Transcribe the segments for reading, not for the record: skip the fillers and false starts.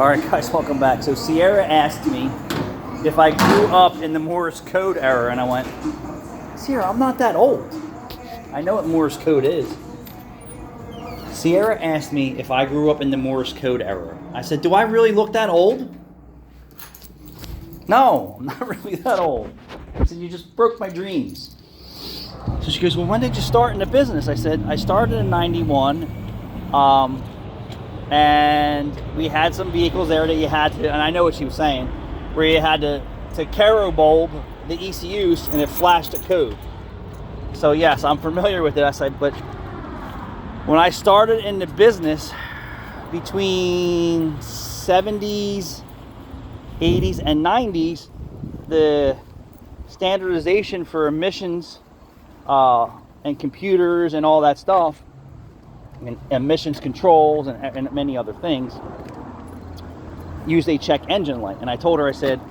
Alright guys, welcome back. So Sierra asked me if I grew up in the Morse code era, and I went, Sierra, I'm not that old. I know what Morse code is. Sierra asked me if I grew up in the Morse code era. I said, do I really look that old? No, I'm not really that old. I said, you just broke my dreams. So she goes, well, when did you start in the business? I said, I started in 91. And we had some vehicles there that you had to, and I know what she was saying, where you had to Caro bulb the ECUs and it flashed a code. So yes, I'm familiar with it. I said, but when I started in the business between 70s, 80s, and 90s, the standardization for emissions and computers and all that stuff, and emissions controls and many other things, used a check engine light. And I told her, I said,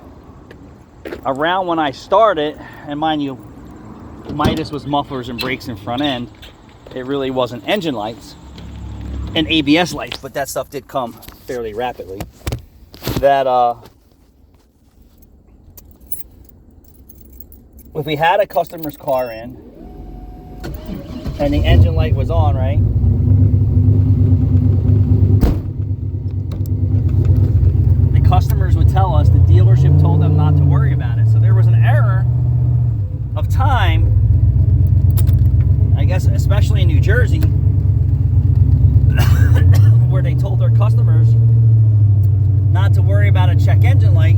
around when I started, and mind you, Midas was mufflers and brakes and front end, it really wasn't engine lights and ABS lights, but that stuff did come fairly rapidly. That if we had a customer's car in and the engine light was on, right, customers would tell us the dealership told them not to worry about it. So there was an error of time, I guess, especially in New Jersey, where they told their customers not to worry about a check engine light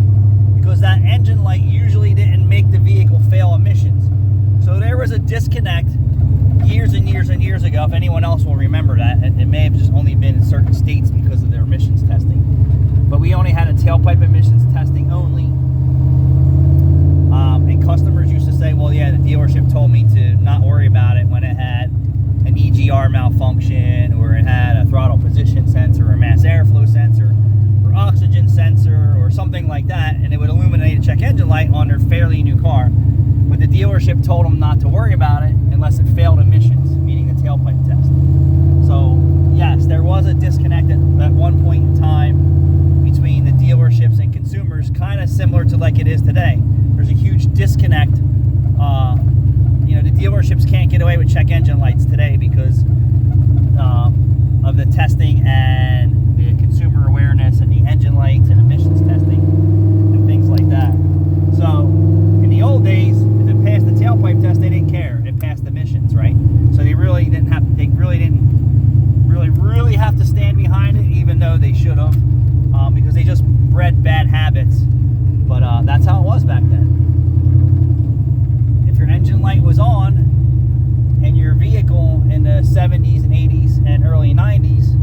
because that engine light usually didn't make the vehicle fail emissions. So there was a disconnect years and years and years ago. If anyone else will remember that, it may have just only been in certain states because of their emissions testing. But we only had a tailpipe emissions testing only. And customers used to say, well, yeah, the dealership told me to not worry about it when it had an EGR malfunction, or it had a throttle position sensor, or a mass airflow sensor, or oxygen sensor, or something like that, and it would illuminate a check engine light on their fairly new car. But the dealership told them not to worry about it unless it failed emissions, meaning the tailpipe test. So, yes, there was a disconnect at one point in time between the dealerships and consumers, kind of similar to like it is today. There's a huge disconnect. The dealerships can't get away with check engine lights today because of the testing and the consumer awareness and the engine lights and emissions testing and things like that. So in the old days, if it passed the tailpipe test, they didn't care. It passed emissions, right? So they really didn't really have to stand behind it, even though they should have. Because they just bred bad habits. But that's how it was back then. If your engine light was on and your vehicle in the 70s and 80s and early 90s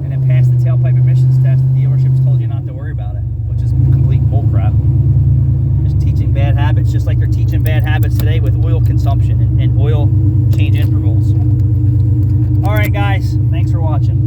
and it passed the tailpipe emissions test, the dealerships told you not to worry about it, which is complete bullcrap. Just teaching bad habits, just like they're teaching bad habits today with oil consumption and oil change intervals. All right, guys, thanks for watching.